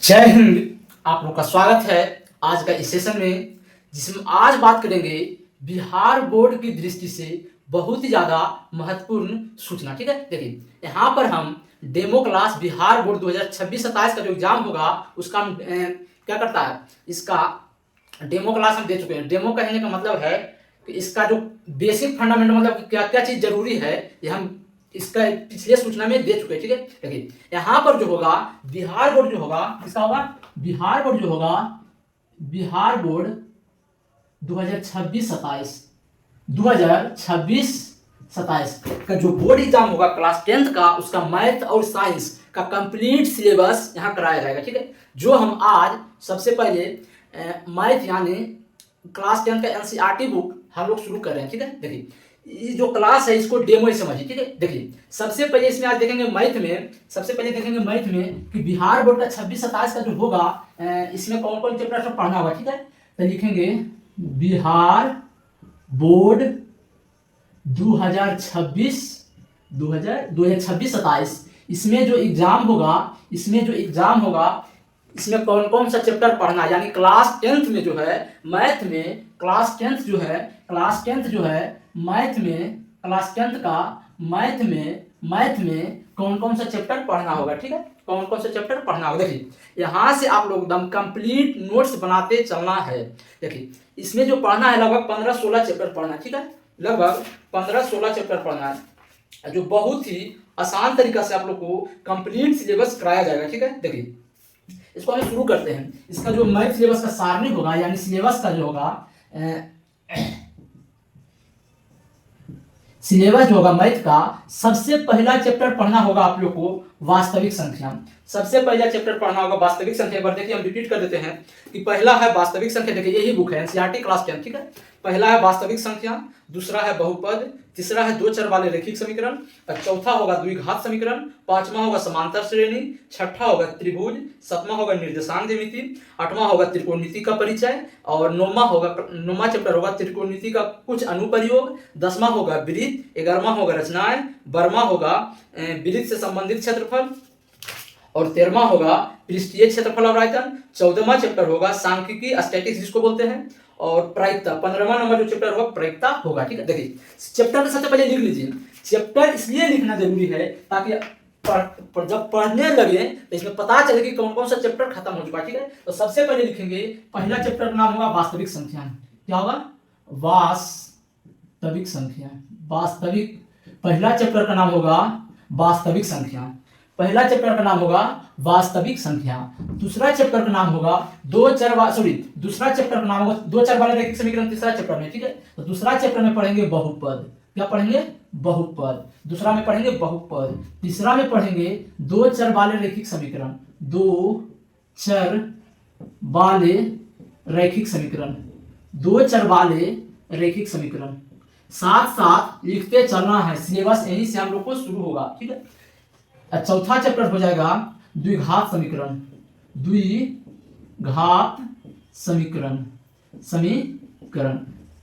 जय हिंद। आप लोग का स्वागत है आज का इस सेशन में, जिसमें आज बात करेंगे बिहार बोर्ड की दृष्टि से बहुत ही ज़्यादा महत्वपूर्ण सूचना। ठीक है, देखिए यहाँ पर हम डेमो क्लास बिहार बोर्ड 2026-27 का जो एग्जाम होगा उसका हम क्या करता है, इसका डेमो क्लास हम दे चुके हैं। डेमो कहने का मतलब है कि इसका जो बेसिक फंडामेंट मतलब क्या क्या चीज़ जरूरी है ये हम इसका पिछले सूचना में दे चुके हैं। ठीक है, देखिए यहाँ पर जो होगा बिहार बोर्ड जो होगा, किसका होगा, बिहार बोर्ड जो होगा, बिहार बोर्ड 2026-27 का जो बोर्ड एग्जाम होगा क्लास 10th का, उसका मैथ और साइंस का कंप्लीट सिलेबस यहाँ कराया जाएगा। ठीक है, जो हम आज सबसे पहले मैथ यानी क्लास 10th का एनसीईआरटी बुक हम लोग शुरू कर रहे हैं। ठीक है, देखिए ये जो क्लास है इसको डेमो ही समझिए। ठीक है, देखिए सबसे पहले इसमें आज देखेंगे मैथ में, सबसे पहले देखेंगे मैथ में कि बिहार बोर्ड का 26-27 का जो होगा इसमें कौन कौन चैप्टर सब पढ़ना होगा। ठीक है, तो लिखेंगे बिहार बोर्ड 2026-27 इसमें जो एग्जाम होगा, इसमें कौन कौन सा चैप्टर पढ़ना है, यानी क्लास 10th में जो है मैथ में, क्लास 10th जो है मैथ में, क्लास 10th का मैथ में कौन कौन सा चैप्टर पढ़ना होगा। ठीक है, कौन कौन सा चैप्टर पढ़ना होगा। देखिए यहाँ से आप लोग एकदम कंप्लीट नोट्स बनाते चलना है। देखिए इसमें जो पढ़ना है लगभग 15-16 चैप्टर पढ़ना है। ठीक है, लगभग 15-16 चैप्टर पढ़ना है, जो बहुत ही आसान तरीका से आप लोग को कंप्लीट सिलेबस कराया जाएगा। ठीक है, देखिए इसको हम शुरू करते हैं। इसका जो मैथ सिलेबस का सारणी होगा, यानी सिलेबस का जो होगा सिलेबस जो होगा मैथ का, सबसे पहला चैप्टर पढ़ना होगा आप लोग को वास्तविक संख्या। सबसे पहला चैप्टर पढ़ना होगा वास्तविक संख्या। पर देखिए हम रिपीट कर देते हैं कि पहला है वास्तविक संख्या। देखिए यही बुक है एनसीईआरटी क्लास 10। ठीक है, पहला है वास्तविक संख्या, दूसरा है बहुपद, तीसरा है दो चर वाले रैखिक समीकरण, चौथा होगा द्विघात समीकरण, पांचवा होगा समांतर श्रेणी, छठा होगा त्रिभुज, सातवां होगा निर्देशांक ज्यामिति, आठवां होगा त्रिकोणमिति का परिचय, और नौवां चैप्टर होगा त्रिकोणमिति का कुछ अनुप्रयोग, 10वां होगा वृत्त, 11वां होगा रचनाएं, 12वां होगा वृत्त से संबंधित क्षेत्रफल, और 13वां होगा पृष्ठीय क्षेत्रफल और आयतन, 14वां चैप्टर होगा सांख्यिकी स्टैटिक्स जिसको बोलते हैं, और प्रायिकता, 15वां नंबर जो चैप्टर होगा प्रायिकता होगा। ठीक है, देखिए चैप्टर को सबसे पहले लिख लीजिए। चैप्टर इसलिए लिखना जरूरी है ताकि जब पढ़ने लगे तो इसमें पता चले कि कौन कौन सा चैप्टर खत्म हो चुका है। ठीक है, तो सबसे पहले लिखेंगे पहला चैप्टर का नाम होगा वास्तविक संख्या। क्या होगा, वास्तविक संख्या। पहला चैप्टर का नाम होगा वास्तविक संख्या। पहला चैप्टर का नाम होगा वास्तविक संख्या। दूसरा चैप्टर का नाम होगा दूसरा चैप्टर का नाम होगा दो चर वाले रैखिक समीकरण, तीसरा चैप्टर में। ठीक है, तो दूसरा चैप्टर में पढ़ेंगे बहुपद। क्या पढ़ेंगे, बहुपद। दूसरा में पढ़ेंगे बहुपद। तीसरा में पढ़ेंगे दो चर वाले रैखिक समीकरण, दो चर वाले रैखिक समीकरण, दो चर वाले रैखिक समीकरण। साथ साथ लिखते चलना है, सिलेबस यहीं से हम लोग को शुरू होगा। ठीक है, चौथा चैप्टर हो जाएगा द्विघात समीकरण, द्विघात समीकरण।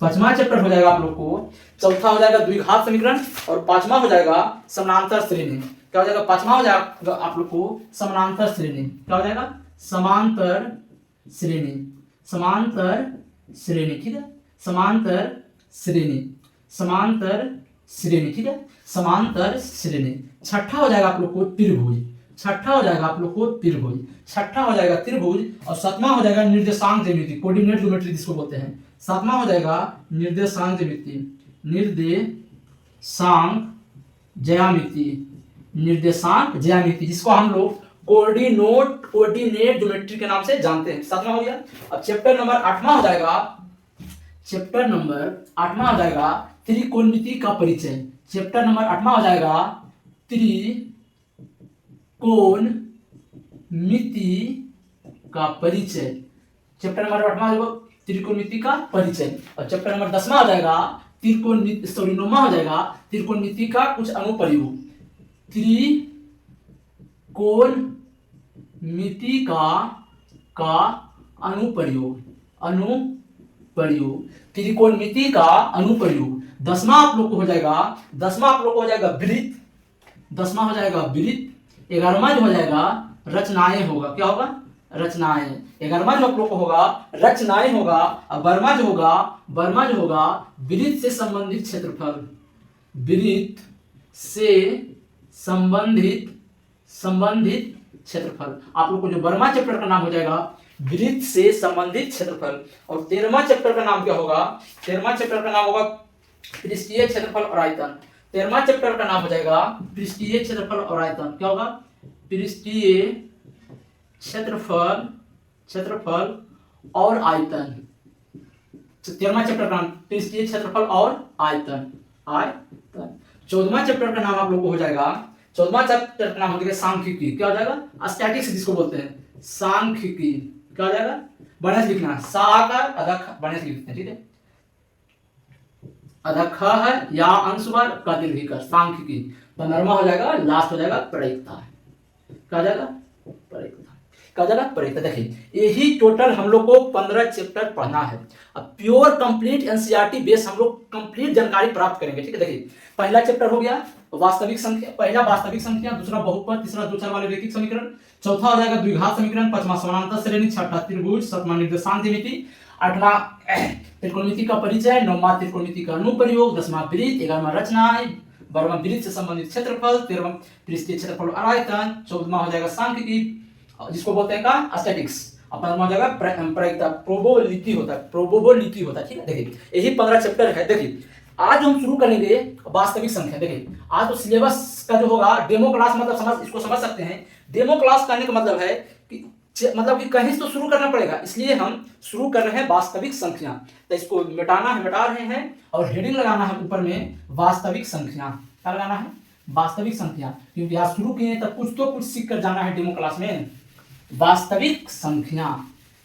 पांचवा चैप्टर हो जाएगा आप लोग को, चौथा हो जाएगा द्विघात समीकरण, और पांचवा हो जाएगा समानांतर श्रेणी। क्या हो जाएगा, पांचवा हो जाएगा आप लोग को समानांतर श्रेणी। क्या हो जाएगा, समांतर श्रेणी। ठीक है, समांतर श्रेणी। ठीक है, समांतर श्रेणी। छठा हो जाएगा आप लोग को त्रिभुज। छठा हो जाएगा त्रिभुज, और सातवां हो जाएगा निर्देशांक ज्यामिति, कोऑर्डिनेट ज्योमेट्री जिसको बोलते हैं। सातवां हो जाएगा निर्देशांक ज्यामिति, जिसको हम लोग कोऑर्डिनेट ज्योमेट्री के नाम से जानते हैं। सातवां हो गया। अब चैप्टर नंबर 8वां हो जाएगा त्रिकोणमिति का परिचय। चैप्टर नंबर 8वां हो जाएगा त्रिकोणमिति का परिचय। चैप्टर नंबर 8वां होगा त्रिकोणमिति का परिचय, और चैप्टर नंबर 10वां हो जाएगा 9वां हो जाएगा त्रिकोणमिति का कुछ अनुप्रयोग। त्रिकोणमिति का अनुप्रयोग, त्रिकोणमिति का अनुप्रयोग। 10वां आप लोग को हो जाएगा वृत्त। 11वां जो हो जाएगा रचनाएं होगा। क्या होगा, रचनाएं। 11वां जो आप लोग को होगा रचनाएं होगा, और 12वां जो होगा वृत्त से संबंधित क्षेत्रफल। वृत्त से संबंधित क्षेत्रफल। आप लोग को जो 12वां चैप्टर का नाम हो जाएगा वृत्त से संबंधित क्षेत्रफल। और 13वां चैप्टर का नाम क्या होगा? 13वां चैप्टर का नाम होगा पृष्ठीय क्षेत्रफल और आयतन। 13वां चैप्टर का नाम हो जाएगा पृष्ठीय क्षेत्रफल और आयतन। क्या होगा? पृष्ठीय क्षेत्रफल और आयतन। 13वां चैप्टर का नाम पृष्ठीय क्षेत्रफल और आयतन। 14वां चैप्टर का नाम आप लोग को हो जाएगा, 14वां चैप्टर का नाम हो जाएगा सांख्यिकी। क्या हो जाएगा? स्टैटिक्स जिसको बोलते हैं, सांख्यिकी। क्या हो जाएगा? बढ़िया लिखना है, सा का अधक बढ़िया लिखते हैं, ठीक है। अधक है या अंशवर का दीर्घ कर, सांख्यिकी। 15वां हो जाएगा, लास्ट हो जाएगा प्रायिकता। क्या हो जाएगा? प्रायिकता। क्या हो जाएगा? प्रायिकता। देखिए यही टोटल हम लोग को 15 चैप्टर पढ़ना है। अब प्योर कंप्लीट एनसीईआरटी बेस हम लोग कंप्लीट जानकारी प्राप्त करेंगे, ठीक है। देखिए पहला चैप्टर हो गया वास्तविक संख्या, पहला वास्तविक संख्या, दूसरा बहुपद, तीसरा दो चर वाले रैखिक समीकरण, चौथा हो जाएगा द्विघात समीकरण, पांचवा समांतर श्रेणी, छठा त्रिभुज, सातवां निर्देशांक द्विमिति, आठवां त्रिकोणमिति का परिचय, नौवां त्रिकोणमिति का अनुप्रयोग, 10वां वृत्त, 11वां रचनाएं, 12वां वृत्त से संबंधित क्षेत्रफल, 13वां पृष्ठीय क्षेत्रफल और आयतन, 14वां हो जाएगा सांख्यिकी जिसको बोलते हैं का स्टैटिक्स, और 15वां हो जाएगा प्रायिकता, प्रोबेबिलिटी होता है, ठीक है। देखिए यही 15 चैप्टर है। देखिए आज हम शुरू करेंगे वास्तविक संख्या। देखिए आज तो सिलेबस का जो होगा डेमो क्लास, मतलब इसको समझ सकते हैं। डेमो क्लास करने का मतलब है कि कहीं से तो शुरू करना पड़ेगा, इसलिए हम शुरू कर रहे हैं वास्तविक संख्या। तो इसको मिटाना है, मिटा रहे हैं, और हेडिंग लगाना है ऊपर में वास्तविक संख्या। क्या लगाना है? वास्तविक संख्या, क्योंकि आज शुरू किए तब कुछ तो कुछ सीख कर जाना है डेमो क्लास में। वास्तविक संख्या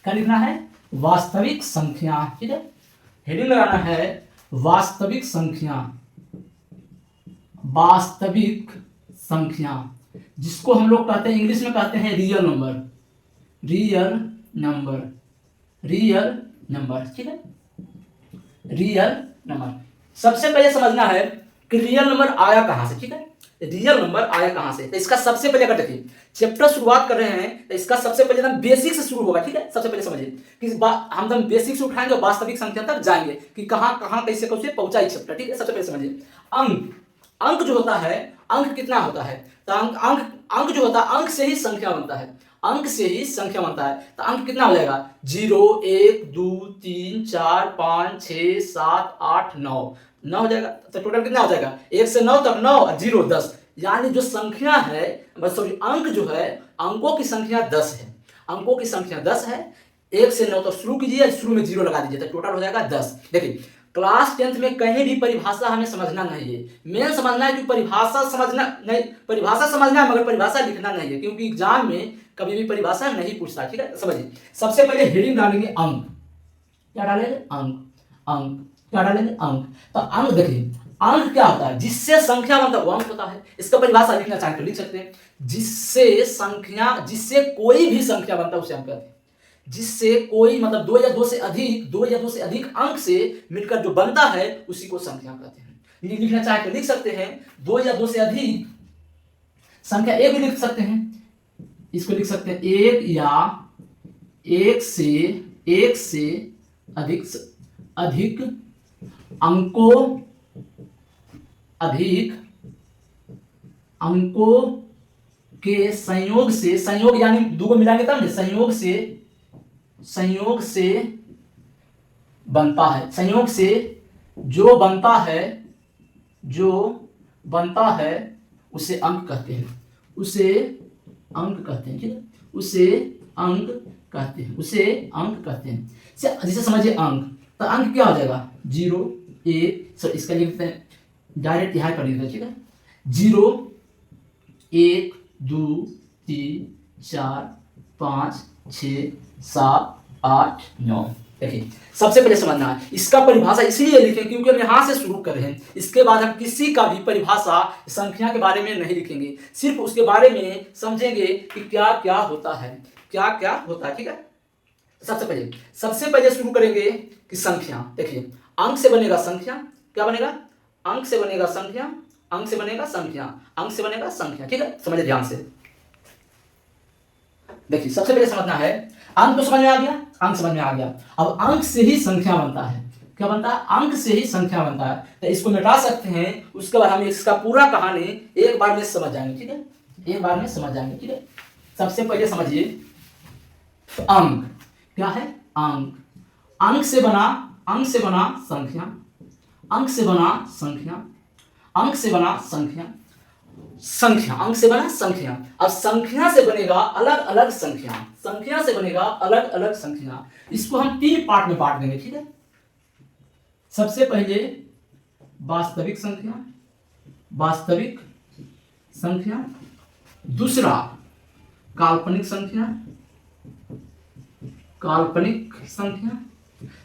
क्या लिखना है? वास्तविक संख्या, ठीक है। हेडिंग लगाना है वास्तविक संख्या, वास्तविक संख्या जिसको हम लोग कहते हैं, इंग्लिश में कहते हैं रियल नंबर, ठीक है। रियल नंबर सबसे पहले समझना है कि रियल नंबर आया कहां से, ठीक है। रियल नंबर आया कहां से? तो इसका सबसे पहले अगर देखिए चैप्टर शुरुआत कर रहे हैं तो इसका सबसे पहले एकदम बेसिक से शुरू होगा, ठीक है। सबसे पहले समझिए कि हम एकदम बेसिक से उठाएंगे और वास्तविक संख्या तक जाएंगे कि कहां कहां कैसे कैसे पहुंचा चैप्टर, ठीक है। सबसे पहले समझिए अंक जो होता है, अंक कितना होता है? तो अंक जो होता है, अंक से ही संख्या बनता है, अंक से ही संख्या बनता है। तो अंक कितना हो जाएगा? 0 1 2 3 4 5 6 7 8 9 हो जाएगा। तो टोटल कितना हो जाएगा? 1 से 9 तक 9 और 0 10, यानी जो संख्या है, सॉरी अंक जो है, अंकों की संख्या 10 है, अंकों की संख्या 10 है। 1 से 9 तक शुरू कीजिए, शुरू में 0 लगा दीजिए, तो टोटल हो जाएगा 10। देखिए क्लास 10th में कहीं भी परिभाषा हमें समझना नहीं है, मेन समझना है कि परिभाषा समझना नहीं, परिभाषा समझना है मगर परिभाषा लिखना नहीं है, क्योंकि एग्जाम में कभी भी परिभाषा नहीं पूछता, ठीक है। समझिए सबसे पहले हेडिंग डालेंगे अंक। क्या डालेंगे? अंक। क्या डालेंगे? अंक। तो अंक देखिए अंक क्या होता है? जिससे संख्या बनता है वो अंक होता है। इसका परिभाषा लिखना चाहे तो लिख सकते हैं, जिससे कोई भी संख्या बनता है उसे अंक कहते हैं। जिससे कोई मतलब 2 या 2 से अधिक अंक से मिलकर जो बनता है उसी को संख्या कहते हैं। लिखना चाहे तो लिख सकते हैं, 2 या 2 से अधिक संख्या, एक भी लिख सकते हैं, इसको लिख सकते हैं एक या एक से अधिक अंकों के संयोग यानी दो को मिलाएंगे तब संयोग से बनता है, संयोग से जो बनता है उसे अंक कहते हैं, ठीक है। उसे अंक कहते हैं। जैसे समझिए अंक, तो अंक क्या हो जाएगा? 0 1, सर इसका लिखते हैं डायरेक्ट यहाँ कर लिखते हैं, ठीक है। 0 1 2 3 4 5 6 7 8 9। देखिए सबसे पहले समझना है इसका परिभाषा इसलिए लिखें क्योंकि हम यहाँ से शुरू कर रहे हैं। इसके बाद हम किसी का भी परिभाषा संख्या के बारे में नहीं लिखेंगे, सिर्फ उसके बारे में समझेंगे कि क्या क्या होता है, ठीक है। सबसे पहले शुरू करेंगे कि संख्या। देखिए अंक से बनेगा संख्या, क्या बनेगा? अंक से बनेगा संख्या, ठीक है। समझिए ध्यान से, देखिए सबसे पहले समझना है, अंक तो समझ में आ गया, अंक समझ में आ गया। अब अंक से ही संख्या बनता है, क्या बनता है? अंक से ही संख्या बनता है। तो इसको मिटा सकते हैं, उसके बाद हम इसका पूरा कहानी एक बार में समझ जाएंगे, ठीक है, एक बार में समझ जाएंगे, ठीक है। सबसे पहले समझिए, अंक क्या है? अंक, अंक से बना, अंक से बना संख्या, अंक से बना संख्या, अंक से बना संख्या, संख्या, अंक से बना संख्या। अब संख्या से बनेगा अलग अलग संख्या, संख्या से बनेगा अलग अलग संख्या। इसको हम 3 पार्ट में बांट देंगे, ठीक है। सबसे पहले वास्तविक संख्या, वास्तविक संख्या, दूसरा काल्पनिक संख्या, काल्पनिक संख्या।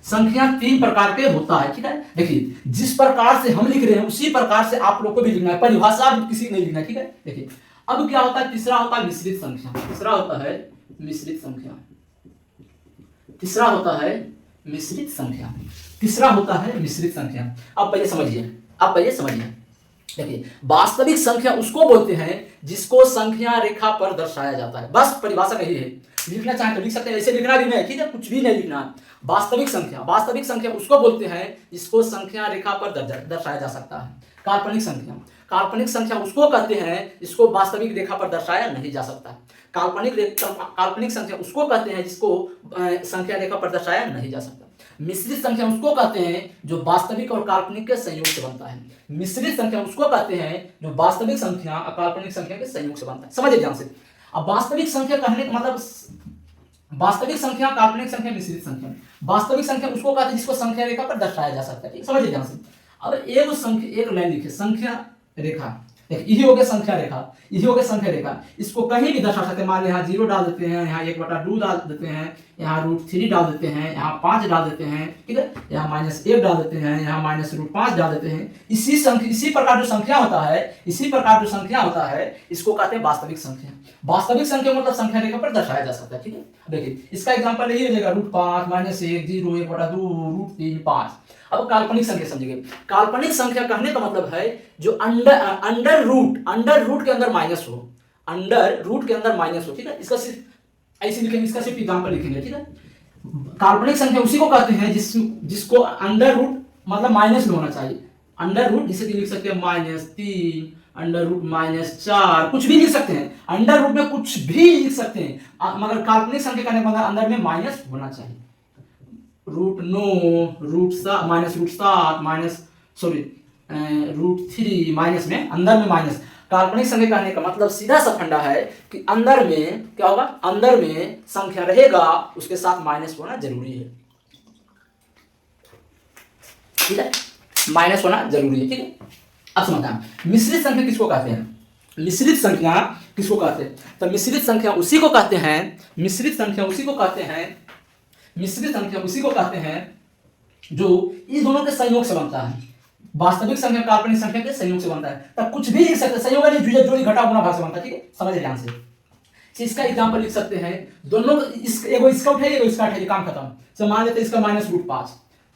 संख्या 3 प्रकार के होता है, ठीक है। देखिए जिस प्रकार से हम लिख रहे हैं उसी प्रकार से आप लोग को भी लिखना है, परिभाषा किसी नहीं लिखना है, ठीक है। देखिए अब क्या होता है, तीसरा होता है मिश्रित संख्या, तीसरा होता है मिश्रित संख्या, तीसरा होता है मिश्रित संख्या, तीसरा होता है मिश्रित संख्या। अब पहले समझिए, अब पहले समझिए, देखिए वास्तविक संख्या उसको बोलते हैं जिसको संख्या रेखा पर दर्शाया जाता है, बस परिभाषा यही है। लिखना चाहे तो लिख सकते हैं, ऐसे लिखना भी नहीं, ठीक है, कुछ भी नहीं लिखना। वास्तविक संख्या, वास्तविक संख्या उसको बोलते हैं जिसको संख्या रेखा पर दर्शाया जा सकता है। काल्पनिक संख्या, काल्पनिक संख्या उसको कहते हैं जिसको वास्तविक रेखा पर दर्शाया नहीं जा सकता। काल्पनिक संख्या उसको कहते हैं जिसको संख्या रेखा पर दर्शाया नहीं जा सकता। मिश्रित संख्या उसको कहते हैं जो वास्तविक और काल्पनिक के संयोग से बनता है। मिश्रित संख्या उसको कहते हैं जो वास्तविक संख्या और काल्पनिक संख्या के संयोग से बनता है। समझिए ध्यान से। अब वास्तविक संख्या कहने का मतलब, वास्तविक संख्या, काल्पनिक संख्या, मिश्रित संख्या। वास्तविक संख्या उसको कहते हैं जिसको संख्या रेखा पर दर्शाया जा सकता है, ठीक, समझिए ध्यान से। अब एक संख्या, एक लाइन लिखे, संख्या रेखा, यही हो गया संख्या रेखा, यही हो गया संख्या रेखा। इसको कहीं भी दर्शा सकते हैं, मान लो यहाँ 0 डाल देते हैं, यहाँ 1/2 डाल देते हैं, यहाँ √3 डाल देते हैं, यहाँ 5 डाल देते हैं, ठीक है, यहाँ -1 डाल देते हैं, यहाँ -√5 डाल देते हैं। इसी संख्या, इसी प्रकार जो संख्या होता है, इसी प्रकार जो संख्या होता है, इसको कहते हैं वास्तविक संख्या। वास्तविक संख्या मतलब संख्या रेखा पर दर्शाया जा सकता है, ठीक है। देखिए इसका एग्जांपल यही हो जाएगा, √5, -1, 0, 1/2, √3, 5। अब काल्पनिक संख्या समझिए। काल्पनिक संख्या कहने का मतलब है जो अंडर रूट के अंदर माइनस हो, अंडर रूट के अंदर माइनस हो, ठीक है। इसका सिर्फ ऐसे लिखेंगे, इसका सिर्फ एग्जांपल लिखेंगे, ठीक है। काल्पनिक संख्या उसी को कहते हैं जिसको अंडर रूट मतलब माइनस में होना चाहिए। अंडर रूट जिसे लिख सकते हैं -3, अंडर रूट -4, कुछ भी लिख सकते हैं, अंडर रूट में कुछ भी लिख सकते हैं, मगर काल्पनिक संख्या कहने का मतलब अंदर में माइनस होना चाहिए। √3 माइनस में, अंदर में माइनस। काल्पनिक संख्या कहने का मतलब सीधा सा फंडा है कि अंदर में क्या होगा, अंदर में संख्या रहेगा उसके साथ माइनस होना जरूरी है, ठीक है, माइनस होना जरूरी है, ठीक है। अब समझना है मिश्रित संख्या किसको कहते हैं, मिश्रित संख्या किसको कहते हैं। तो मिश्रित संख्या उसी को कहते हैं, मिश्रित संख्या उसी को कहते हैं, मिश्रित संख्या उसी को कहते हैं जो इन दोनों के संयोग से बनता है। वास्तविक संख्या काल्पनिक संख्या के संयोग से बनता है। तब कुछ भी लिख सकते हैं, संयोग नहीं, जोड़ी घटा गुणा भाग से बनता है, ठीक है, समझिए ध्यान से। इसका एग्जांपल लिख सकते हैं, दोनों एगो इसका उठाइए, एगो इसका उठाइए, काम खत्म। तो मान लेते हैं इसका -√5,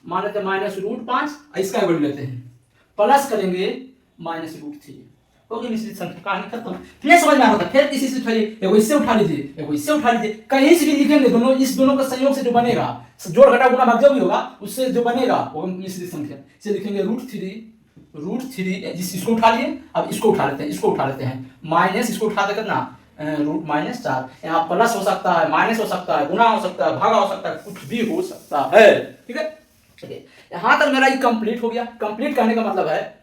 मान लेते हैं -√5, इसका वैल्यू लेते हैं, प्लस करेंगे -√3, हो गई मिश्रित संख्या, कहानी खत्म। फिर समझ में आ रहा था, फिर किसी से उठाइए, एगो इससे उठा लीजिए, एगो इससे उठा लीजिए, कहीं से भी लिखेंगे, दोनों इस दोनों का संयोग से जो बनेगा, जोड़ घटा गुणा भाग जो भी होगा उससे जो बनेगा वो मिश्रित संख्या। इसे लिखेंगे √3, इसको उठा लिए, अब इसको उठा लेते हैं, इसको उठा लेते हैं, माइनस इसको उठा देकर ना √-4, यहाँ प्लस हो सकता है, माइनस हो सकता है, गुणा हो सकता है, भागा हो सकता है, कुछ भी हो सकता है, ठीक है। यहां तक मेरा ये कंप्लीट हो गया। कंप्लीट करने का मतलब है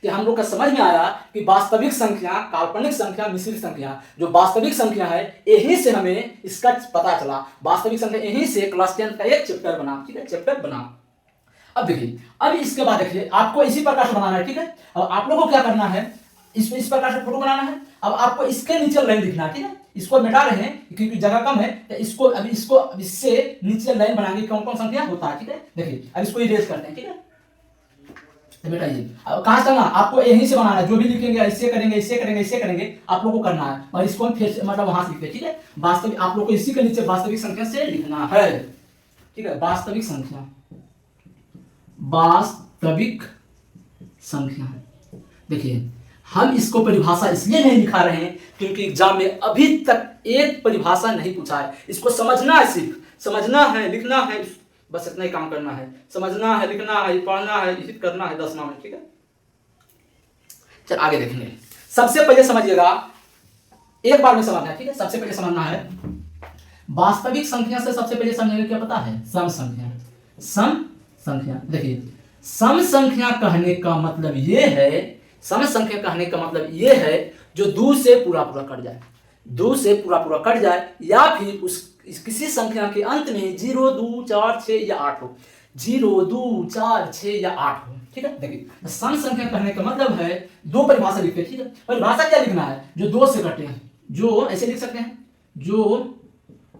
कि हम लोग का समझ में आया कि वास्तविक संख्या, काल्पनिक संख्या, मिश्रित संख्या। जो वास्तविक संख्या है यहीं से हमें इसका पता चला, वास्तविक संख्या यहीं से क्लास 10 का एक चैप्टर बना, ठीक है, चैप्टर बना। अब देखिए, अब इसके बाद देखिए आपको इसी प्रकार से बनाना है, ठीक है। और आप लोगों को क्या करना है, इस प्रकार से फोटो बनाना है। अब आपको इसके नीचे लाइन लिखना है, ठीक है। इसको मिटा रहे हैं क्योंकि जगह कम है, तो इसको अब इससे नीचे लाइन बनाएंगे, कौन कौन संख्या होता है, ठीक है। देखिए अब इसको इरेज करते हैं, ठीक है, मिटाइए। अब कहां से करना, आपको यहीं से बनाना है, जो भी लिखेंगे ऐसे करेंगे, ऐसे करेंगे, ऐसे करेंगे, आप लोगों को करना है। और इसको हम फिर मतलब वहां से लिखते हैं, ठीक है। वास्तविक आप लोग को इसी के नीचे वास्तविक संख्या से लिखना है, ठीक है। वास्तविक संख्या, वास्तविक संख्या। देखिए हम इसको परिभाषा इसलिए नहीं दिखा रहे हैं क्योंकि एग्जाम में अभी तक एक परिभाषा नहीं पूछा है। इसको समझना है, सिर्फ समझना है, लिखना है, बस इतना ही काम करना है। समझना है, लिखना है, पढ़ना है, हिट करना है 10 में, ठीक है। चल आगे देखेंगे। सबसे पहले समझिएगा, एक बार में समझना है, ठीक है। सबसे पहले समझना है वास्तविक संख्या से सबसे पहले समझेंगे क्या पता है? सम संख्या। सम संख्या, देखिए सम संख्या कहने का मतलब ये है, सम संख्या कहने का मतलब ये है जो 2 से पूरा पूरा कट जाए, 2 से पूरा पूरा कट जाए, या फिर उस किसी संख्या के अंत में 0, 2, 4, 6 या 8 हो, 0, 2, 4, 6 या 8 हो, ठीक है। देखिए सम संख्या कहने का मतलब है, दो परिभाषा लिखते हैं, ठीक है। परिभाषा क्या लिखना है? जो 2 से कटे, जो ऐसे लिख सकते हैं, जो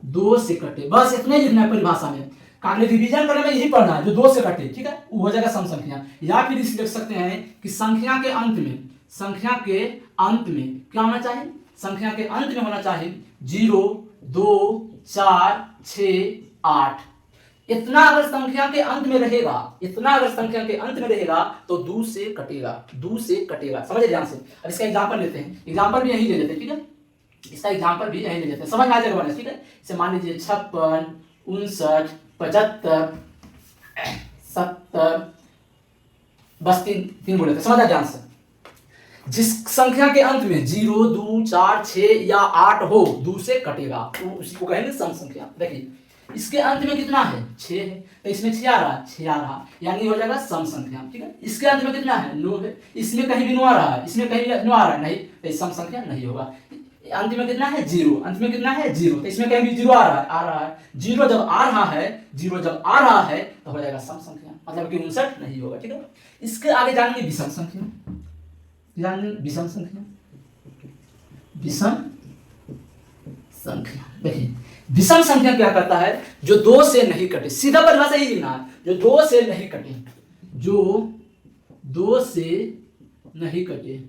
2 से कटे, बस इतना ही लिखना है परिभाषा में। कागज रिवीजन करने में यही पढ़ना है, जो 2 से कटे, ठीक है, वो हो जाएगा सम संख्या। या फिर इसे लिख सकते हैं कि संख्या के अंत में, संख्या के अंत में क्या होना चाहिए? संख्या के अंत में होना चाहिए 0, 2, 4, 6, 8। इतना अगर संख्या के अंत में रहेगा, इतना अगर संख्या के अंत में रहेगा तो 2 से कटेगा, 2 से कटेगा। समझे ध्यान से। अब इसका एग्जांपल लेते हैं, एग्जांपल भी यही ले लेते हैं, ठीक है। इसका एग्जांपल भी यही ले लेते हैं, समझ में आ जाएगा बना, ठीक है। इसे मान लीजिए 56, 59, 75, 70, बस तीन बोले थे, समझा ध्यान से। जिस संख्या के अंत में 0, 2, 4, 6 या 8 हो, 2 से कटेगा, तो उसी को कहेंगे सम संख्या। देखिए इसके अंत में कितना है? 6 है, तो इसमें 6 आ रहा, 6 आ रहा, यानी हो जाएगा सम संख्या, ठीक है। इसके अंत में कितना है? 9 है, इसमें कहीं भी 9 आ रहा है, इसमें कहीं 9 आ रहा है, नहीं, तो सम संख्या नहीं होगा। अंत में कितना है? 0, अंत में कितना है? 0, तो इसमें कहीं भी 0 आ रहा है, 0 जब आ रहा है, 0 जब आ रहा है तो हो जाएगा सम संख्या, मतलब कि 59 नहीं होगा, ठीक है। इसके आगे जानेंगे विषम संख्या, विषम संख्या, विषम संख्या। देखिए विषम संख्या क्या करता है? जो 2 से नहीं कटे, सीधा परिभाषा यही लिखना है, जो 2 से नहीं कटे, जो 2 से नहीं कटे,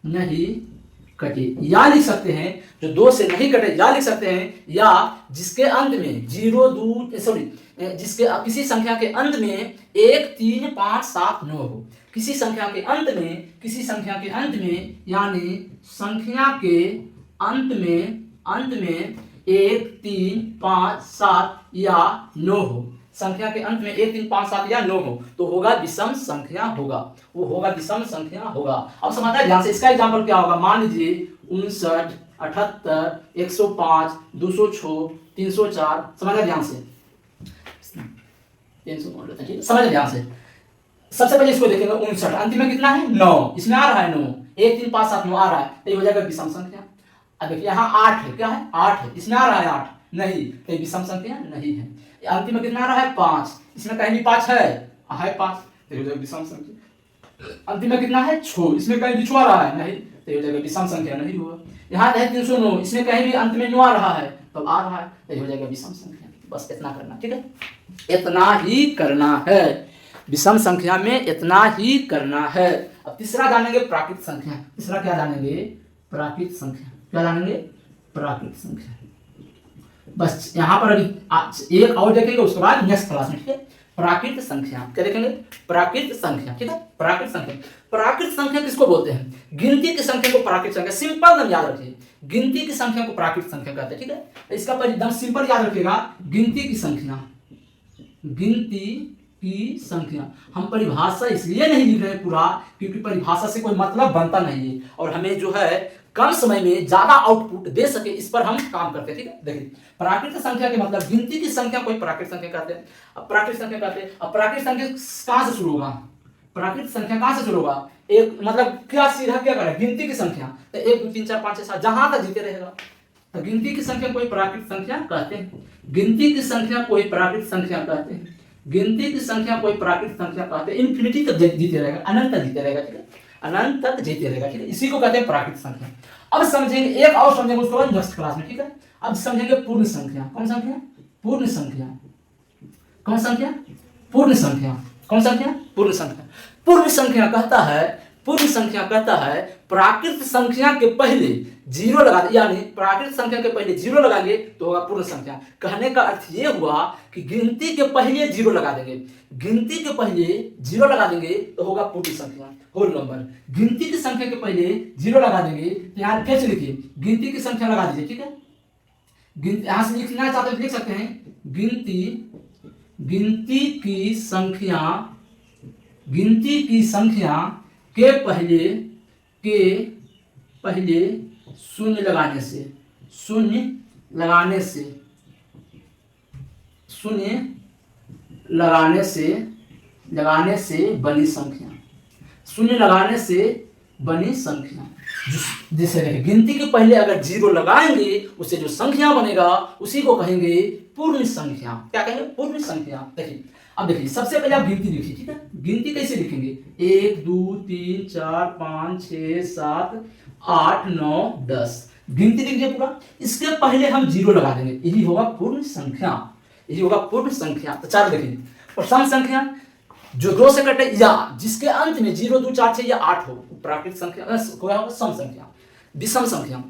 नहीं कटे, या लिख सकते हैं जो 2 से नहीं कटे, या लिख सकते हैं, या जिसके अंत में 0, 2, सॉरी, जिसके किसी संख्या के अंत में 1, 3, 5, 7, 9 हो, किसी संख्या के अंत में, किसी संख्या के अंत में, यानी संख्या के अंत में 1, 3, 5, 7 या 9 हो, संख्या के अंत में 1, 3, 5, 7 या 9 हो, तो होगा विषम संख्या होगा, वो होगा विषम संख्या होगा। अब समझना ध्यान से, इसका एग्जांपल क्या होगा? मान लीजिए 59, 78, 105, 206, 304, समझना ध्यान से, 300, समझ ध्यान से। सबसे पहले इसको देखेंगे 59, अंत में कितना है? 9, इसमें आ रहा है 9, 1, 3, 5, 7, 9 आ रहा है, तो ये हो जाएगा विषम संख्या। अब देखिए यहाँ 8 है, क्या है? 8 है, इसमें आ रहा है 8, नहीं, तो ये विषम संख्या नहीं है। अंतिम में कितना आ रहा है? 5, इसमें कहीं भी 5 है 5, तो ये हो जाएगा विषम संख्या। अंतिम में कितना है? 6, इसमें कहीं भी 6 आ रहा है, नहीं, तो ये हो जाएगा विषम संख्या नहीं हुआ। यहाँ है 309, इसमें कहीं भी अंत में 9 आ रहा है, तब आ रहा है, तो ये हो जाएगा विषम संख्या। बस इतना करना, ठीक है, इतना ही करना है, विषम संख्या में इतना ही करना है। अब तीसरा जानेंगे प्राकृत संख्या। तीसरा क्या जानेंगे? प्राकृत संख्या। क्या जानेंगे? प्राकृत संख्या। बस यहाँ पर अभी एक और देखेंगे, उसके बाद नेक्स्ट क्लास में, ठीक है। प्राकृत संख्या क्या देखेंगे? प्राकृत संख्या, ठीक है। प्राकृत संख्या, प्राकृत संख्या किसको बोलते हैं? गिनती की संख्या को प्राकृत संख्या, सिंपल नाम याद रखिए, गिनती की संख्या को प्राकृत संख्या कहते हैं, ठीक है। इसका एकदम सिंपल याद रखिएगा, गिनती की संख्या, गिनती की संख्या। हम परिभाषा इसलिए नहीं लिख रहे पूरा क्योंकि परिभाषा से कोई मतलब बनता नहीं है, और हमें जो है कम समय में ज्यादा आउटपुट दे सके, इस पर हम काम करते हैं, ठीक है। देखिए प्राकृत संख्या के मतलब गिनती की संख्या को प्राकृत संख्या कहते हैं। अब प्राकृत संख्या कहते हैं, अब प्राकृत संख्या कहां से शुरू होगा? प्राकृत संख्या कहां से शुरू होगा? एक मतलब क्या सीधा क्या करें? गिनती की संख्या, तो 1, 2, 3, 4, 5, 6, 7 जहां तक जीते रहेगा, तो गिनती की संख्या कोई प्राकृत संख्या कहते हैं। गिनती की संख्या कोई प्राकृत संख्या कहते हैं। गिनती की संख्या कोई प्राकृत संख्या कहते हैं। इन्फिनिटी तक जीते रहेगा, अनंत तक जीते रहेगा, ठीक है, अनंत तक जीते रहेगा, ठीक है, इसी को कहते हैं प्राकृत संख्या। अब समझेंगे एक और, समझेंगे उसके बाद नेक्स्ट क्लास में, ठीक है। अब समझेंगे पूर्ण संख्या। कौन संख्या? पूर्ण संख्या। कौन संख्या? पूर्ण संख्या। कौन संख्या? पूर्ण संख्या। पूर्ण संख्या कहता है पूर्ण संख्या कहता है प्राकृत संख्या के पहले जीरो लगा दे, यानी प्राकृत संख्या के पहले जीरो लगाएंगे तो होगा पूर्ण संख्या। कहने का अर्थ ये हुआ कि गिनती के पहले जीरो लगा देंगे, गिनती के पहले जीरो लगा देंगे तो होगा पूर्ण संख्या, होल नंबर। गिनती की संख्या के पहले जीरो लगा देंगे तो यहाँ कैसे लिखिए, गिनती की संख्या लगा दीजिए, ठीक है। यहां से लिखना चाहते हैं लिख सकते हैं गिनती की संख्या के पहले शून्य लगाने से बनी संख्या, शून्य लगाने से बनी संख्या। जैसे गिनती के पहले अगर जीरो लगाएंगे उससे जो संख्या बनेगा उसी को कहेंगे पूर्ण संख्या। क्या कहेंगे? पूर्ण संख्या। देखिए अब देखिए सबसे पहले आप गिनती लिखिए, ठीक है। गिनती कैसे लिखेंगे? 1 2 3 4 5 6 7 8 9 10 गिनती लिखिए पूरा। इसके पहले हम जीरो लगा देंगे, यही होगा पूर्ण संख्या, यही होगा पूर्ण संख्या। तो चार देखिए, और सम संख्या जो 2 से कटे या जिसके अंत में 0 2 4 6 या 8 हो प्राकृत संख्या होगा सम संख्या। विषम संख्या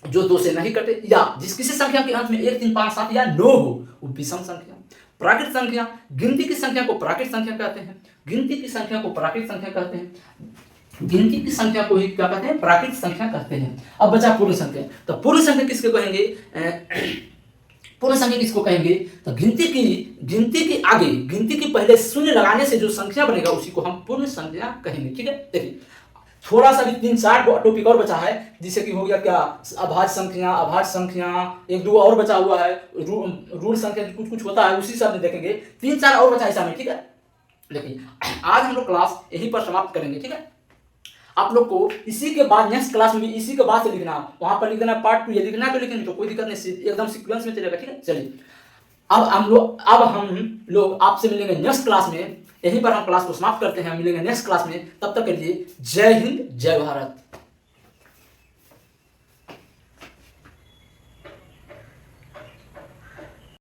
जो 2 से नहीं कटे या जिस किसी संख्या के अंत में 1 3 5 7 या 9 हो वो विषम संख्या। प्राकृत संख्या, गिनती की संख्या को प्राकृत संख्या कहते हैं, गिनती की संख्या को प्राकृत संख्या कहते हैं, गिनती की संख्या को ही क्या कहते हैं? प्राकृत संख्या कहते हैं। अब बचा पूर्ण संख्या। तो पूर्ण संख्या किसको कहेंगे? पूर्ण संख्या किसको कहेंगे? तो गिनती की आगे गिनती के पहले शून्य लगाने से जो संख्या बनेगा उसी को हम पूर्ण संख्या कहेंगे, ठीक है। देखिए थोड़ा सा भी 3-4 टॉपिक और बचा है, जिससे कि हो गया क्या, अभाज्य संख्या, 1 2 और बचा हुआ है, रूल संख्या कुछ होता है, उसी से हम देखेंगे। 3-4 और बचा ऐसा में, ठीक है। देखिए आज हम लोग क्लास यहीं पर समाप्त करेंगे, ठीक है। आप लोग को इसी के बाद नेक्स्ट क्लास में भी इसी के बाद से लिखना, वहां पर लिख देना पार्ट 2, ये लिखना तो लिखेंगे तो कोई दिक्कत नहीं, एकदम सीक्वेंस में चलेगा, ठीक है। चलिए अब हम लोग आपसे मिलेंगे नेक्स्ट क्लास में, यहीं पर हम क्लास को समाप्त करते हैं, मिलेंगे नेक्स्ट क्लास में। तब तक के लिए जय हिंद जय भारत।